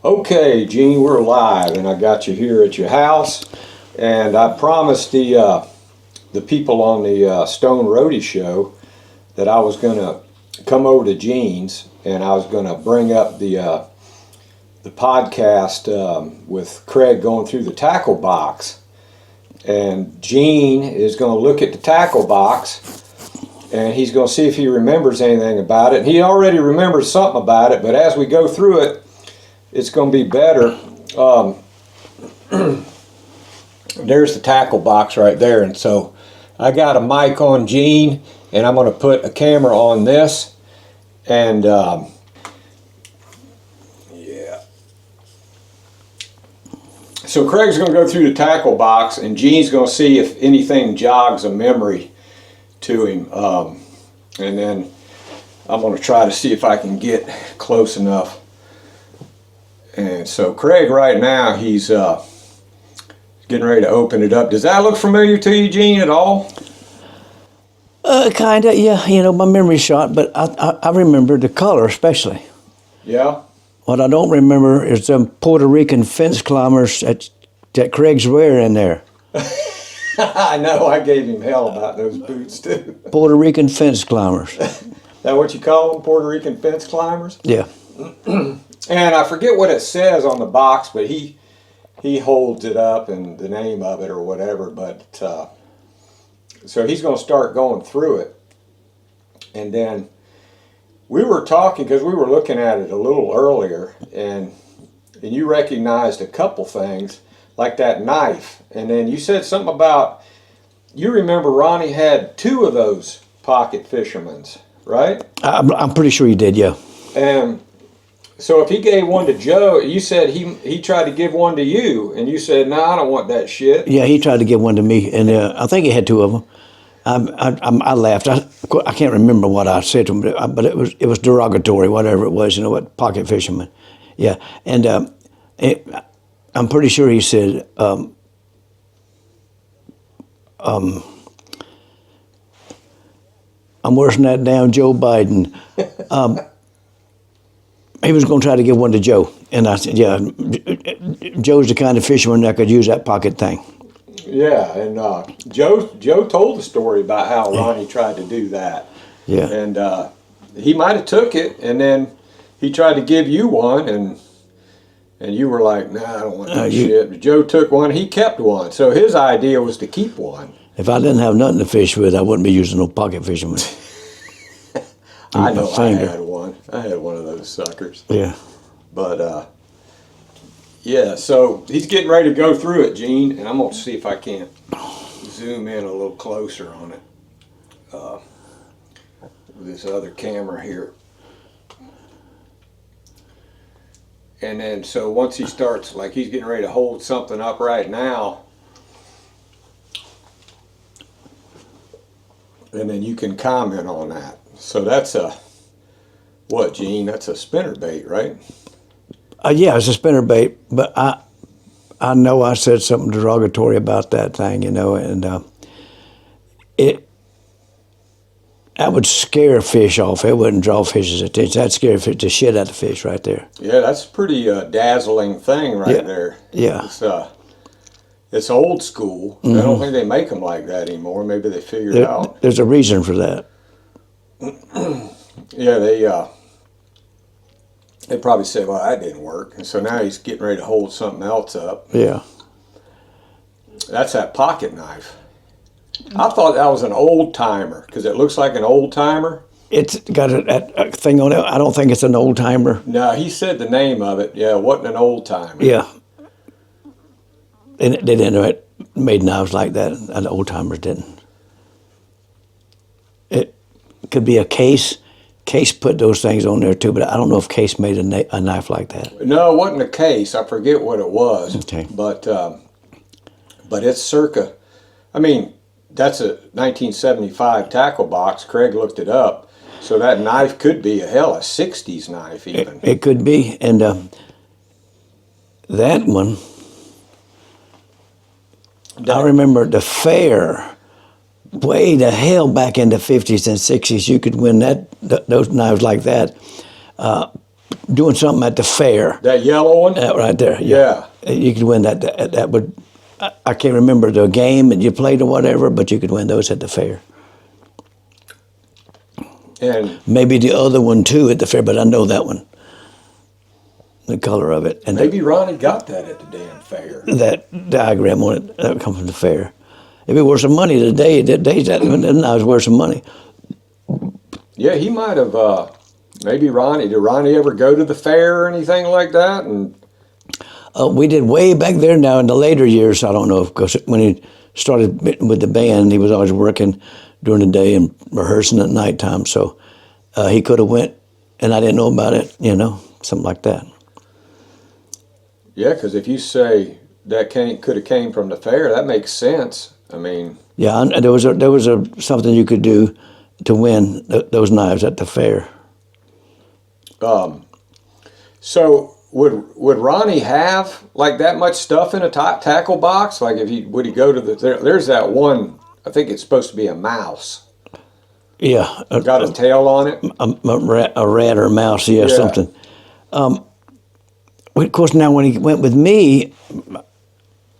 Okay, Gene, we're live, and I got you here at your house. And I promised the people on the Stone Roadie show that I was going to come over to Gene's, and I was going to bring up the podcast with Craig going through the tackle box. And Gene is going to look at the tackle box, and he's going to see if he remembers anything about it. And he already remembers something about it, but as we go through it, it's going to be better. There's the tackle box right there, and so I got a mic on Gene, and I'm going to put a camera on this, and yeah. So Craig's going to go through the tackle box, and Gene's going to see if anything jogs a memory to him, and then I'm going to try to see if I can get close enough. And so Craig right now, he's getting ready to open it up. Does that look familiar to you, Gene, at all? Kinda, yeah. You know, my memory's shot, but I remember the color especially. Yeah? What I don't remember is them Puerto Rican fence climbers that Craig's wearing there. I know, I gave him hell about those boots too. Puerto Rican fence climbers. That what you call them, Puerto Rican fence climbers? Yeah. And I forget what it says on the box, but he holds it up and the name of it or whatever. But so he's going to start going through it, and then we were talking because we were looking at it a little earlier, and you recognized a couple things like that knife, and then you said something about you remember Ronnie had two of those pocket fishermen's, right? I'm pretty sure he did, yeah. And so if he gave one to Joe, you said he tried to give one to you, and you said, "No, I don't want that shit." Yeah, he tried to give one to me, and I think he had two of them. I laughed. I can't remember what I said to him, but it was derogatory, whatever it was. You know what, pocket fisherman. Yeah, and I'm pretty sure he said, "I'm worse than that damn Joe Biden." He was going to try to give one to Joe, and I said, "Yeah, Joe's the kind of fisherman that could use that pocket thing." Yeah, and Joe told the story about how Ronnie tried to do that. Yeah, and he might have took it, and then he tried to give you one, and you were like, "Nah, I don't want that shit." But Joe took one. He kept one, so his idea was to keep one. If I didn't have nothing to fish with, I wouldn't be using no pocket fisherman. I know. I had one. I had one of those suckers. Yeah. But, yeah, so he's getting ready to go through it, Gene, and I'm going to see if I can't zoom in a little closer on it with this other camera here. And then, so once he starts, like he's getting ready to hold something up right now, and then you can comment on that. So that's what, Gene? That's a spinnerbait, right? Yeah, it's a spinnerbait, but I know I said something derogatory about that thing, you know, and that would scare fish off. It wouldn't draw fish's attention. That'd scare the shit out of the fish right there. Yeah, that's a pretty dazzling thing right there. Yeah. It's old school. I don't think they make them like that anymore. Maybe they figured it out. There's a reason for that. Yeah, they probably said, "Well, that didn't work," and so now he's getting ready to hold something else up. Yeah. That's that pocket knife. I thought that was an old timer because it looks like an old timer. It's got a thing on it. I don't think it's an old timer. No, he said the name of it. Yeah, it wasn't an old timer. Yeah. And they didn't made knives like that. And the old timers didn't. It could be a Case. Case put those things on there too, but I don't know if Case made a knife like that. No, it wasn't a Case. I forget what it was. Okay. But it's circa. I mean, that's a 1975 tackle box. Craig looked it up, so that knife could be a 60s knife even. It could be, and that one. I remember the fair way to hell back in the 50s and 60s, you could win those knives like that. doing something at the fair. That yellow one? That right there. Yeah. You could win that. That would. I can't remember the game that you played or whatever, but you could win those at the fair. And maybe the other one too at the fair, but I know that one. The color of it. And maybe Ronnie got that at the damn fair. That diagram on it, that would come from the fair. If it worth some money today, that now it's worth some money. Yeah, he might have, maybe Ronnie, did Ronnie ever go to the fair or anything like that? And we did way back there. Now in the later years, I don't know, because when he started with the band, he was always working during the day and rehearsing at nighttime, so he could have went, and I didn't know about it, something like that. Yeah, because if you say that could have came from the fair, that makes sense. I mean, yeah, and there was something you could do to win those knives at the fair. So would Ronnie have like that much stuff in a tackle box? Like would he go to there's that one, I think it's supposed to be a mouse. Yeah, got a tail on it. A rat or a mouse, yeah. Something. Of course, now when he went with me,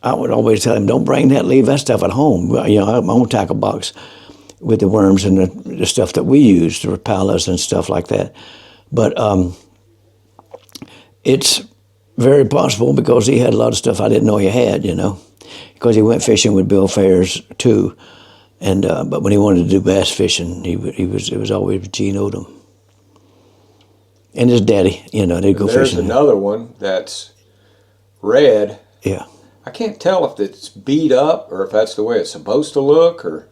I would always tell him, "Don't bring that, leave that stuff at home." I have my own tackle box with the worms and the stuff that we use, the rapalas and stuff like that. But it's very possible because he had a lot of stuff I didn't know he had, because he went fishing with Bill Fairs too, and but when he wanted to do bass fishing, it was always Gene Odom and his daddy. They'd go fishing. There's another one that's red. Yeah. I can't tell if it's beat up or if that's the way it's supposed to look, or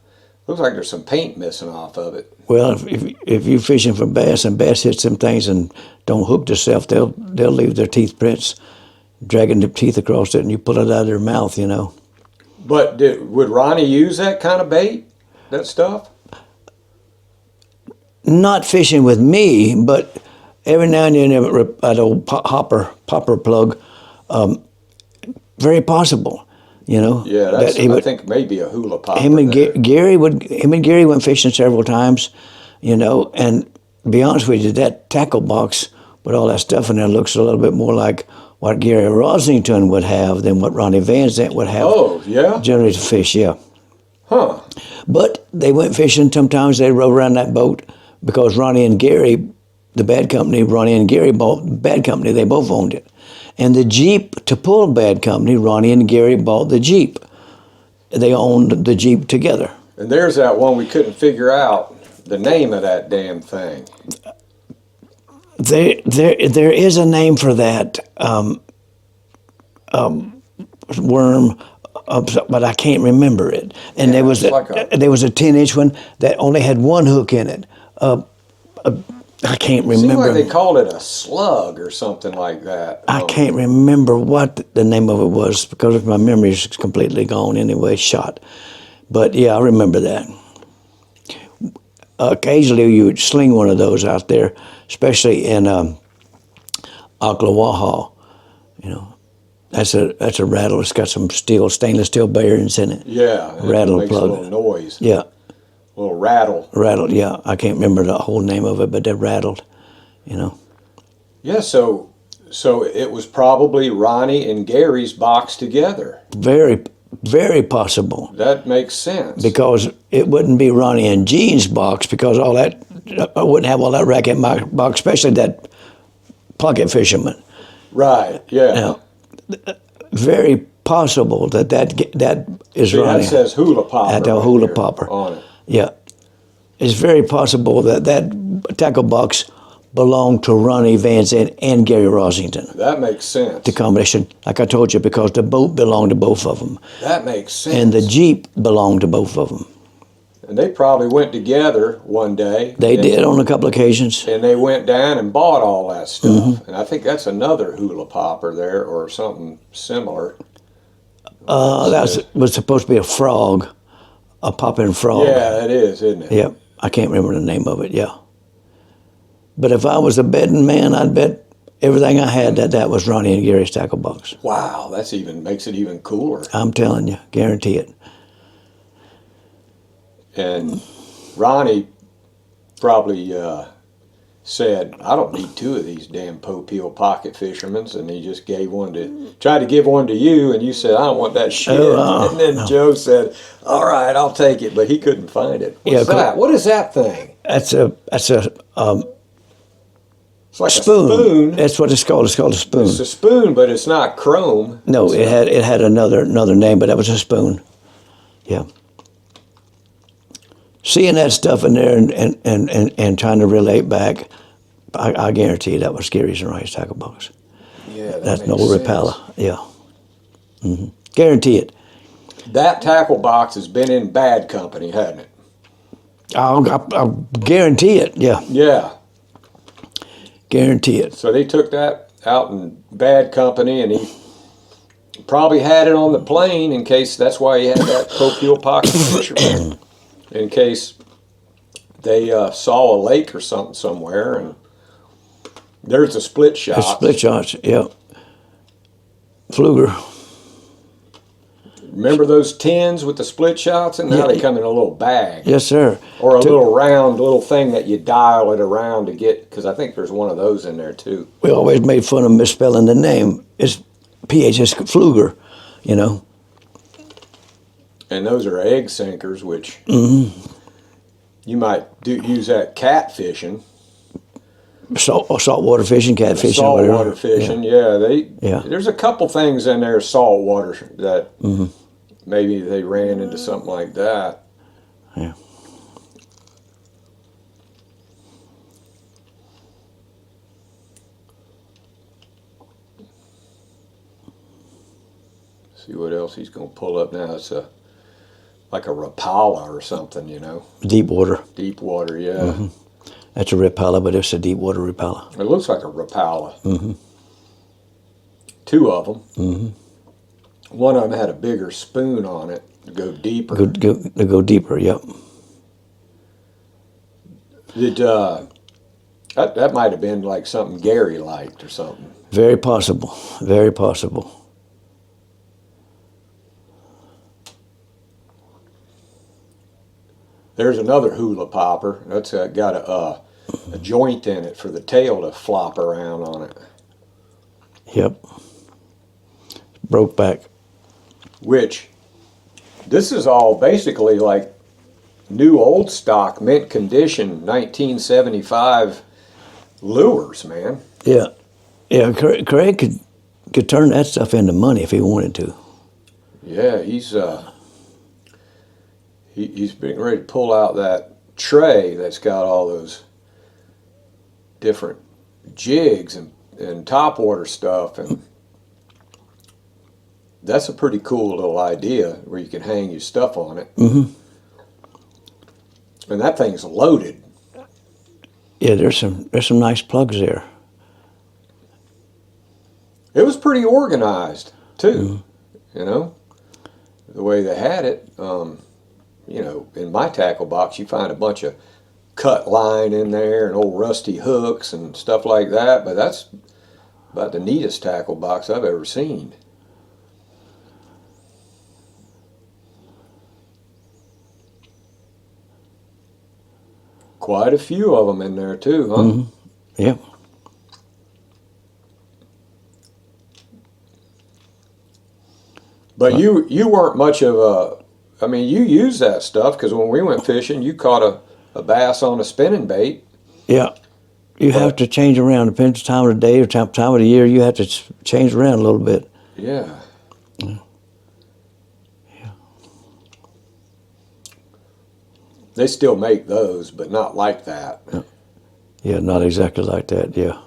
looks like there's some paint missing off of it. Well, if you're fishing for bass and bass hits them things and don't hook themselves, they'll leave their teeth prints, dragging their teeth across it, and you pull it out of their mouth, But would Ronnie use that kind of bait, that stuff? Not fishing with me, but every now and then at old popper plug, very possible. Yeah, I think maybe a hula popper. Him and Gary went fishing several times, and to be honest with you, that tackle box with all that stuff in there looks a little bit more like what Gary Rosington would have than what Ronnie VanZant would have. Oh, yeah? Generally to fish, yeah. Huh. But they went fishing. Sometimes they rode around that boat because Ronnie and Gary, the bad company, Ronnie and Gary bought Bad Company. They both owned it. And the Jeep to pull Bad Company, Ronnie and Gary bought the Jeep. They owned the Jeep together. And there's that one we couldn't figure out the name of that damn thing. There is a name for that worm, but I can't remember it. And there was a 10-inch one that only had one hook in it. I can't remember. Seems like they called it a slug or something like that. I can't remember what the name of it was because my memory is completely gone anyway, shot. But yeah, I remember that. Occasionally you would sling one of those out there, especially in Ocklawaha. That's a rattle. It's got some stainless steel bearings in it. Yeah, rattle it makes plug. a little noise. Yeah. A little rattle. Rattled, yeah. I can't remember the whole name of it, but they rattled, Yeah, so it was probably Ronnie and Gary's box together. Very, very possible. That makes sense. Because it wouldn't be Ronnie and Gene's box because all that, I wouldn't have all that racket in my box, especially that pocket fisherman. Right, yeah. Now, very possible that is Ronnie. That says hula popper. That hula popper. On it. Yeah. It's very possible that tackle box belonged to Ronnie VanZant and Gary Rosington. That makes sense. The combination, like I told you, because the boat belonged to both of them. That makes sense. And the Jeep belonged to both of them. And they probably went together one day. They did on a couple occasions. And they went down and bought all that stuff. Mm-hmm. And I think that's another hula popper there or something similar. That was supposed to be a frog, a popping frog. Yeah, that is, isn't it? Yeah, I can't remember the name of it, yeah. But if I was a betting man, I'd bet everything I had that was Ronnie and Gary's tackle box. Wow, makes it even cooler. I'm telling you, guarantee it. And Ronnie probably said, I don't need two of these damn Popeil pocket fishermen's, and he just tried to give one to you, and you said, I don't want that shit. And then no. Joe said, all right, I'll take it, but he couldn't find it. What's Yeah, that? What is that thing? That's a It's like spoon. a spoon. That's what it's called. It's called a spoon. It's a spoon, but it's not chrome. No, it had another name, but that was a spoon. Yeah. Seeing that stuff in there and trying to relate back, I guarantee you that was Gary's and Rice tackle box. Yeah, That's makes no Rapala. Yeah. Guarantee it. That tackle box has been in bad company, hasn't it? I'll guarantee it. Yeah. Yeah. Guarantee it. So they took that out in bad company, and he probably had it on the plane in case. That's why he had that Popeil pocket fisherman, in case they saw a lake or something somewhere, and there's a split shot. Split shots. Yeah. Fluger. Remember those tins with the split shots, and now they come in a little bag. Yes, sir. Or a little round little thing that you dial it around to get, because I think there's one of those in there too. We always made fun of misspelling the name. It's PHS Fluger, you know. And those are egg sinkers, which you might use that cat fishing. Saltwater fishing, catfishing, Saltwater fishing, Yeah. There's a couple things in there, saltwater, that maybe they ran into something like that. Yeah. See what else he's going to pull up now. It's like a Rapala or something, you know. Deep water. Deep water, yeah. That's a Rapala, but it's a deep water Rapala. It looks like a Rapala. Two of them. One of them had a bigger spoon on it to go deeper. To go deeper, yep. That might have been like something Gary liked or something. Very possible. Very possible. There's another hula popper. That's got a joint in it for the tail to flop around on it. Yep. Broke back. Which, this is all basically like new old stock, mint condition, 1975 lures, man. Yeah. Yeah, Craig could turn that stuff into money if he wanted to. Yeah, he's getting ready to pull out that tray that's got all those different jigs and topwater stuff, and that's a pretty cool little idea where you can hang your stuff on it. And that thing's loaded. Yeah, there's some nice plugs there. It was pretty organized too, you know, the way they had it. You know, in my tackle box, you find a bunch of cut line in there and old rusty hooks and stuff like that, but that's about the neatest tackle box I've ever seen. Quite a few of them in there too, huh? Yep. But you weren't much of a, I mean, you used that stuff because when we went fishing, you caught a bass on a spinning bait. Yeah. You have to change around. Depends on time of the day or time of the year. You have to change around a little bit. Yeah. They still make those, but not like that. Yeah, not exactly like that, yeah.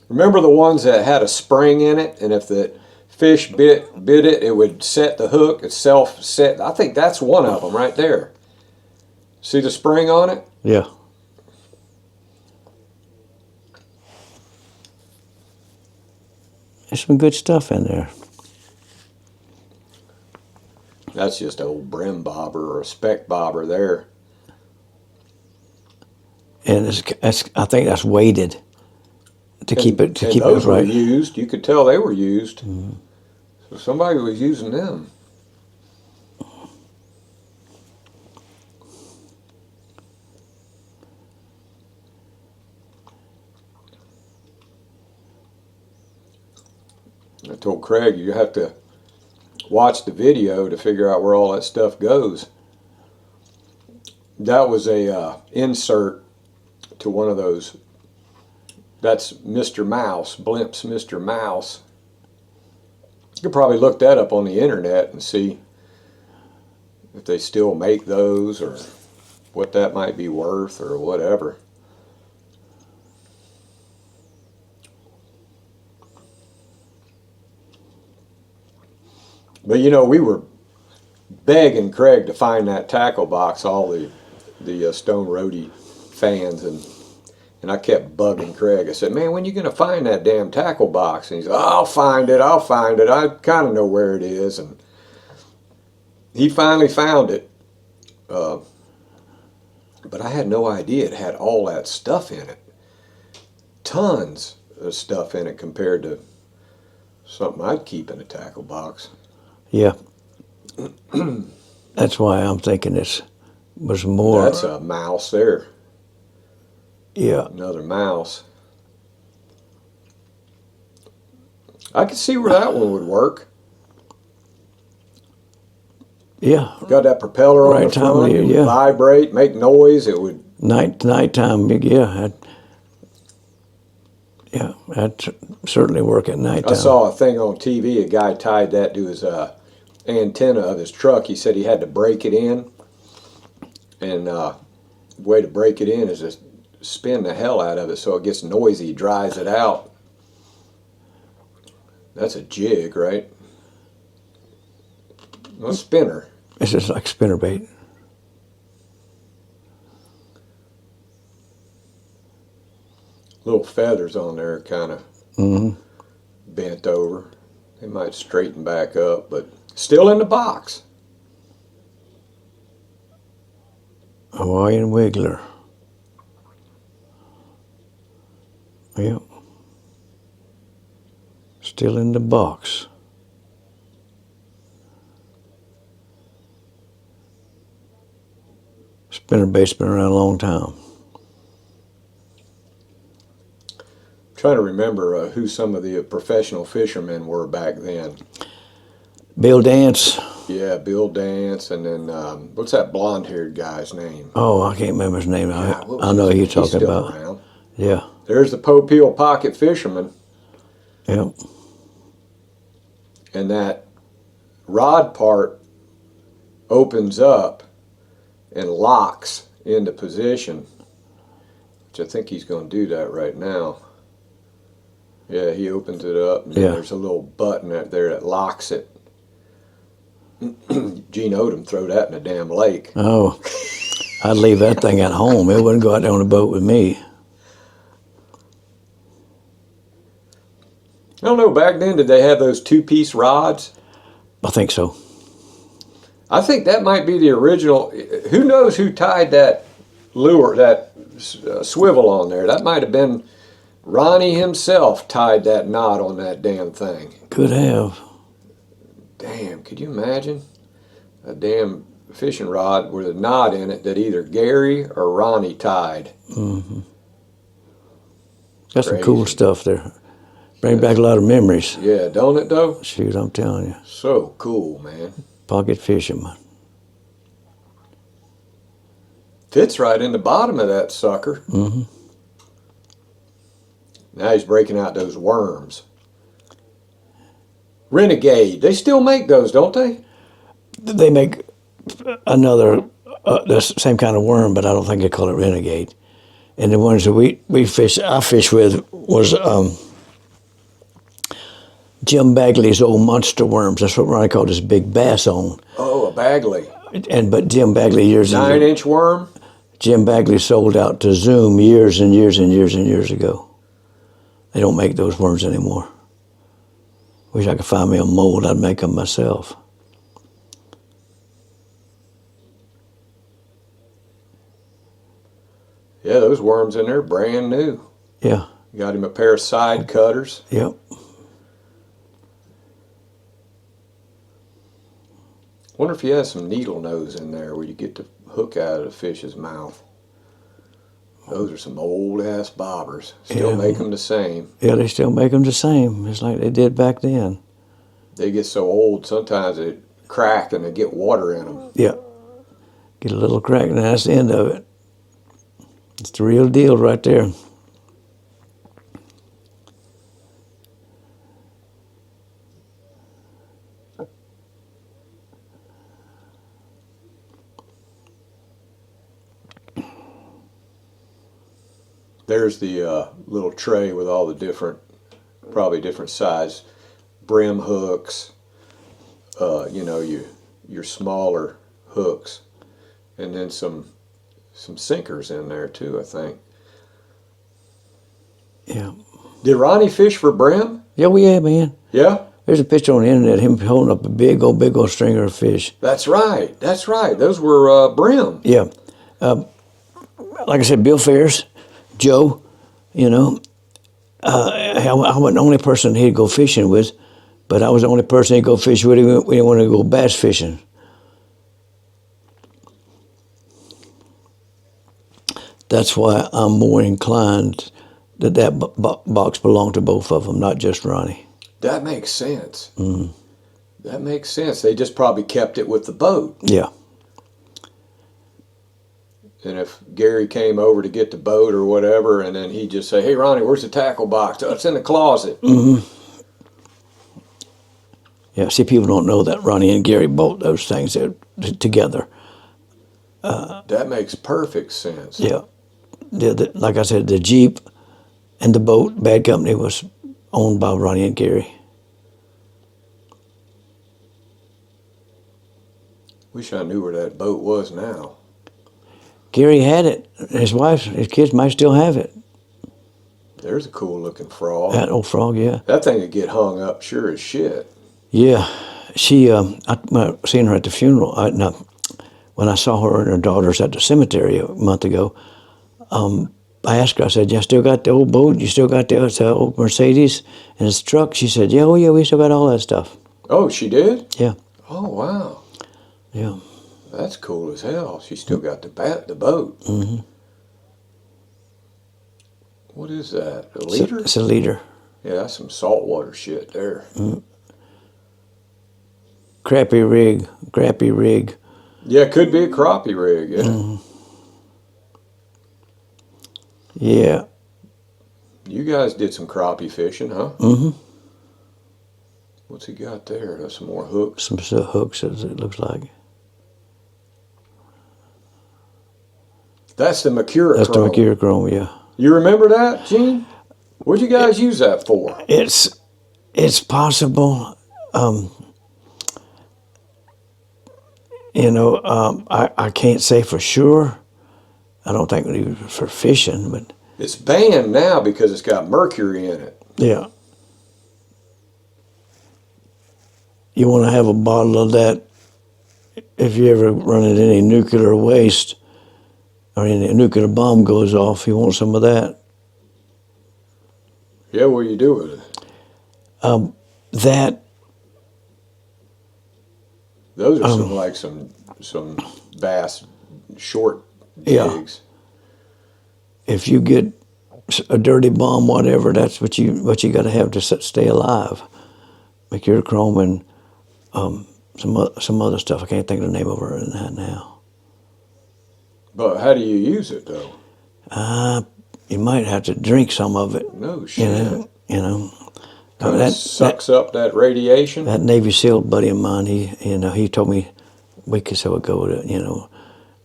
Remember the ones that had a spring in it, and if the fish bit it, it would set the hook itself set. I think that's one of them right there. See the spring on it? Yeah. There's some good stuff in there. That's just an old brim bobber or a speck bobber there. And I think that's weighted to keep it right. Those were used. You could tell they were used. So somebody was using them. I told Craig, you have to watch the video to figure out where all that stuff goes. That was a insert to one of those. That's Mr. Mouse, Blimp's Mr. Mouse. You could probably look that up on the internet and see if they still make those or what that might be worth or whatever. But you know, we were begging Craig to find that tackle box, all the Stone Roadie fans, and I kept bugging Craig. I said, man, when you going to find that damn tackle box? And he said, oh, I'll find it. I kind of know where it is. And he finally found it. But I had no idea it had all that stuff in it. Tons of stuff in it compared to something I'd keep in a tackle box. Yeah. That's why I'm thinking this was more. That's a mouse there. Yeah. Another mouse. I could see where that one would work. Yeah. Got that propeller on the front. It would vibrate, make noise. It would. Nighttime. Yeah. That'd certainly work at nighttime. I saw a thing on TV. A guy tied that to his antenna of his truck. He said he had to break it in, and the way to break it in is to spin the hell out of it so it gets noisy, dries it out. That's a jig, right? A spinner. It's just like spinnerbait. Little feathers on there, kind of bent over. They might straighten back up, but still in the box. Hawaiian Wiggler. Yep. Still in the box. Spinnerbait's been around a long time. Trying to remember who some of the professional fishermen were back then. Bill Dance. Yeah, Bill Dance, and then what's that blonde-haired guy's name? Oh, I can't remember his name. Yeah, I know who you're talking he's still about. Around. Yeah. There's the Popeil pocket fisherman. Yep. And that rod part opens up and locks into position, which I think he's going to do that right now. Yeah, he opens it up, and there's a little button out there that locks it. Gene Odom throw that in a damn lake. Oh, I'd leave that thing at home. It wouldn't go out there on the boat with me. I don't know, back then, did they have those two-piece rods? I think so. I think that might be the original. Who knows who tied that lure, that swivel on there? That might have been Ronnie himself tied that knot on that damn thing. Could have. Damn, could you imagine? A damn fishing rod with a knot in it that either Gary or Ronnie tied. Mm-hmm. That's some cool stuff there. Bring back a lot of memories. Yeah, don't it though? Shoot, I'm telling you. So cool, man. Pocket fisherman. Fits right in the bottom of that sucker. Mm-hmm. Now he's breaking out those worms. Renegade. They still make those, don't they? They make another, the same kind of worm, but I don't think they call it Renegade. And the ones that I fish with was Jim Bagley's old monster worms. That's what Ronnie called his big bass on. Oh, a Bagley. But Jim Bagley years ago. 9-inch worm? Jim Bagley sold out to Zoom years and years and years and years ago. They don't make those worms anymore. Wish I could find me a mold, I'd make them myself. Yeah, those worms in there, brand new. Yeah. Got him a pair of side cutters. Yep. Wonder if he has some needle nose in there where you get the hook out of the fish's mouth. Those are some old ass bobbers. Still make them the same. Yeah, they still make them the same. It's like they did back then. They get so old, sometimes they crack and they get water in them. Yeah. Get a little crack, and that's the end of it. It's the real deal right there. There's the little tray with all the different, probably different size brim hooks. You know, your smaller hooks, and then some sinkers in there too, I think. Yeah. Did Ronnie fish for brim? Yeah, we have, man. Yeah. There's a picture on the internet, him holding up a big old stringer of fish. That's right. That's right. Those were brim. Yeah. Like I said, Bill Ferris, Joe, you know, I wasn't the only person he'd go fishing with, but I was the only person he'd go fishing with. We didn't want to go bass fishing. That's why I'm more inclined that box belonged to both of them, not just Ronnie. That makes sense. That makes sense. They just probably kept it with the boat. Yeah. And if Gary came over to get the boat or whatever, and then he'd just say, "Hey, Ronnie, where's the tackle box?" "Oh, it's in the closet." Yeah, see, people don't know that Ronnie and Gary both those things together. That makes perfect sense. Yeah. Like I said, the Jeep and the boat, Bad Company, was owned by Ronnie and Gary. Wish I knew where that boat was now. Gary had it. His wife, his kids might still have it. There's a cool looking frog. That old frog, yeah. That thing would get hung up sure as shit. Yeah. She, I seen her at the funeral. When I saw her and her daughters at the cemetery a month ago, I asked her, I said, "You still got the old boat? You still got the old Mercedes and his truck?" She said, "Yeah, oh yeah, we still got all that stuff." Oh, she did? Yeah. Oh, wow. Yeah. That's cool as hell. She still got the boat. Mm-hmm. What is that? A leader? It's a leader. Yeah, that's some saltwater shit there. Crappy rig. Yeah, it could be a crappie rig, yeah. Yeah. You guys did some crappie fishing, huh? Mm-hmm. What's he got there? That's some more hooks. Some hooks, as it looks like. That's the mercurochrome. That's the mercurochrome, yeah. You remember that, Gene? What'd you guys use that for? It's possible. I can't say for sure. I don't think it was for fishing, but It's banned now because it's got mercury in it. yeah. You want to have a bottle of that if you ever run into any nuclear waste or any nuclear bomb goes off. You want some of that. Yeah, what do you do with it? That Those are some bass short jigs. if you get a dirty bomb, whatever, that's what you got to have to stay alive. Mercurochrome and some other stuff. I can't think of the name of it in that now. But how do you use it though? You might have to drink some of it. No shit. You know. Kind of sucks up that radiation. That Navy SEAL buddy of mine, he told me a week or so ago to,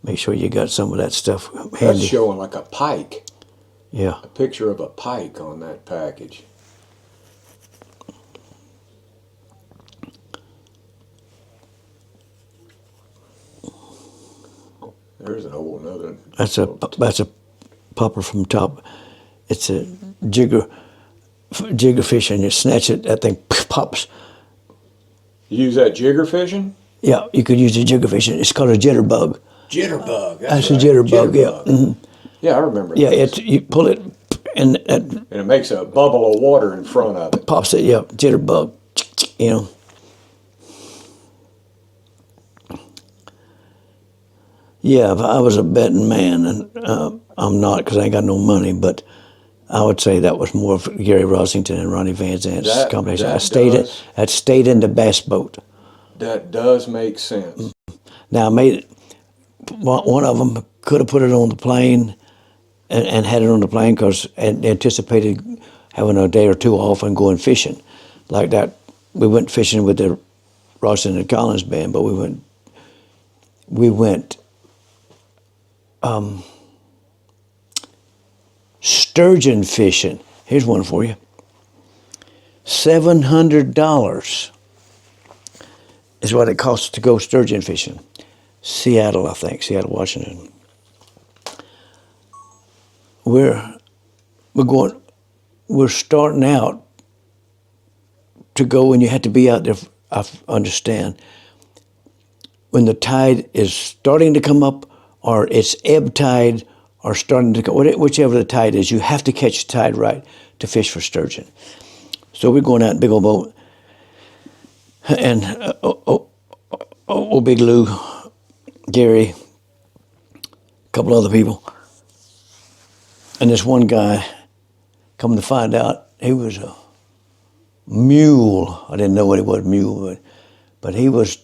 make sure you got some of that stuff handy. That's showing like a pike. Yeah. A picture of a pike on that package. There's an old another. That's a popper from top. It's a jigger fish, and you snatch it, that thing pops. You use that jigger fishing? Yeah, you could use a jigger fish. It's called a jitterbug. Jitterbug. That's right. A jitterbug. Yeah. Mm-hmm. Yeah, I remember. Yeah, this. you pull it, and and it makes a bubble of water in front of it. Pops it. Yeah, jitterbug. Yeah, if I was a betting man, and I'm not because I ain't got no money, but I would say that was more of Gary Rossington and Ronnie VanZant's combination. I stayed in the bass boat. That does make sense. Now I made it. One of them could have put it on the plane and had it on the plane because anticipated having a day or two off and going fishing, like that. We went fishing with the Rossington and Collins band, but we went sturgeon fishing. Here's one for you. $700 is what it costs to go sturgeon fishing. Seattle, I think, Seattle, Washington. We're starting out to go, and you have to be out there. I understand when the tide is starting to come up, or it's ebb tide, or starting to go, whichever the tide is, you have to catch the tide right to fish for sturgeon. So we're going out in a big old boat, and Big Lou, Gary, a couple other people, and this one guy, come to find out, he was a mule. I didn't know what he was, mule, but he was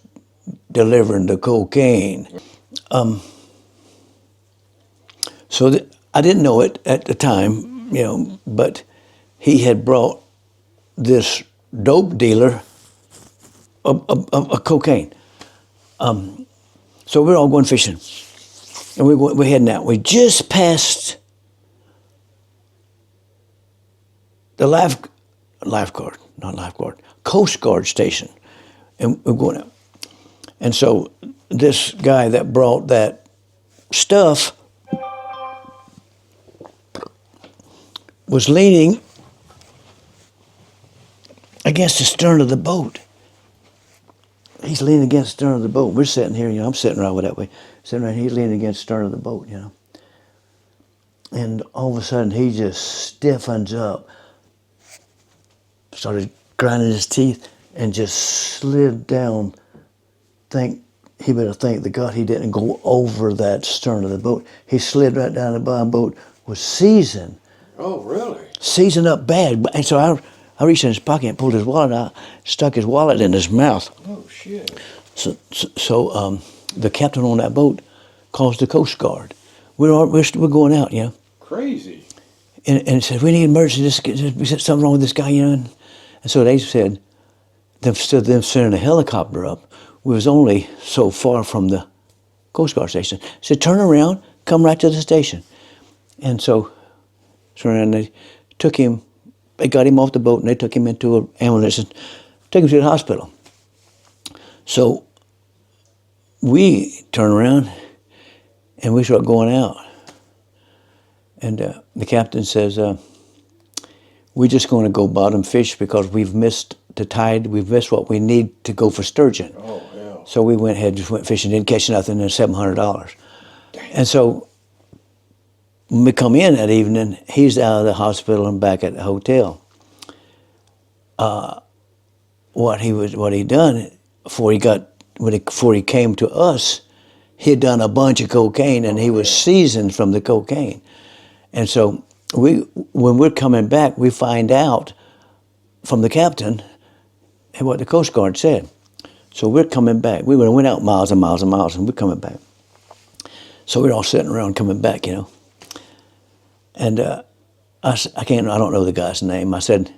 delivering the cocaine. I didn't know it at the time, but he had brought this dope dealer a cocaine. So we're all going fishing, and we're heading out. We just passed the Coast Guard station, and we're going out. And so this guy that brought that stuff was leaning against the stern of the boat. He's leaning against the stern of the boat. We're sitting here, I'm sitting right that way, sitting right here, he's leaning against the stern of the boat, And all of a sudden, he just stiffens up, started grinding his teeth, and just slid down. He better thank the God he didn't go over that stern of the boat. He slid right down the bottom. Boat was seasoned. Oh, really? Seasoned up bad. And so I reached in his pocket and pulled his wallet out, stuck his wallet in his mouth. Oh, shit. So the captain on that boat calls the Coast Guard. We're going out, Crazy. And said, we need emergency. Something wrong with this guy, And so they said, instead of them sending a helicopter up, we was only so far from the Coast Guard station. Said, turn around, come right to the station. And so they took him, they got him off the boat, and they took him into an ambulance and took him to the hospital. So we turn around and we start going out. And the captain says, we're just going to go bottom fish because we've missed the tide. We've missed what we need to go for sturgeon. Oh, hell. So we just went fishing, didn't catch nothing, and $700. And so when we come in that evening, he's out of the hospital and back at the hotel. What he done before he came to us, he had done a bunch of cocaine, and he was seasoned from the cocaine. And so when we're coming back, we find out from the captain what the Coast Guard said. So we're coming back. We went out miles and miles and miles, and we're coming back. So we're all sitting around coming back, And I don't know the guy's name. I said,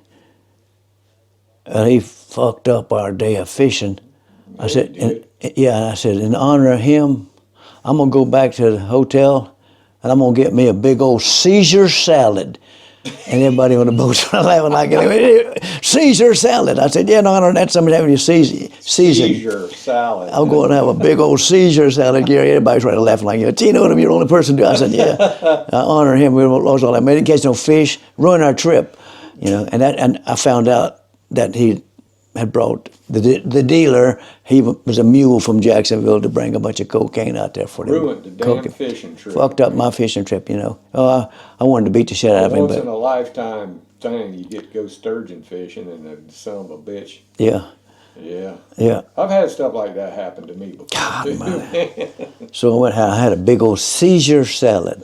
he fucked up our day of fishing. I said, in honor of him, I'm gonna go back to the hotel and I'm gonna get me a big old Caesar salad. And everybody on the boat started laughing like it. Caesar salad. I said, in honor of that, somebody's having a Caesar salad. I'm going to have a big old Caesar salad, Gary. Everybody's right laughing like you. Tino, you're the only person to do. I said, yeah. I honor him. We lost all that. Made it catch no fish, ruined our trip. And I found out that he had brought the dealer. He was a mule from Jacksonville to bring a bunch of cocaine out there for them. Ruined the damn fishing trip. Fucked up my fishing trip. I wanted to beat the shit out of him. Once in a lifetime thing, you get to go sturgeon fishing, and the son of a bitch. Yeah. Yeah. Yeah. I've had stuff like that happen to me before. God, man. So I had a big old Caesar salad.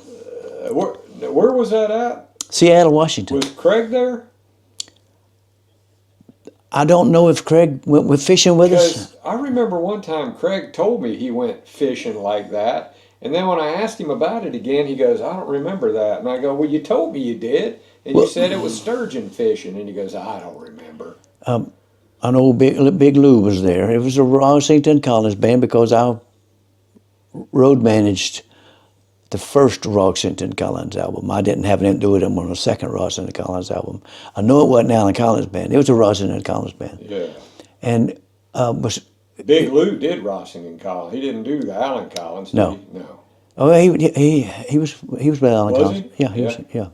Where was that at? Seattle, Washington. Was Craig there? I don't know if Craig went with fishing with us. Because I remember one time Craig told me he went fishing like that. And then when I asked him about it again, he goes, I don't remember that. And I go, well, you told me you did. And you said it was sturgeon fishing. And he goes, I don't remember. I know Big Lou was there. It was a Washington Collins band because I road managed the first Washington Collins album. I didn't have anything to do with him on the second Washington Collins album. I know it wasn't Alan Collins band. It was a Washington Collins band. Yeah. And was Big Lou did Washington Collins. He didn't do the Alan Collins. Did No. he? No. oh he was with Alan Was Collins. he? Yeah, he was. Yeah.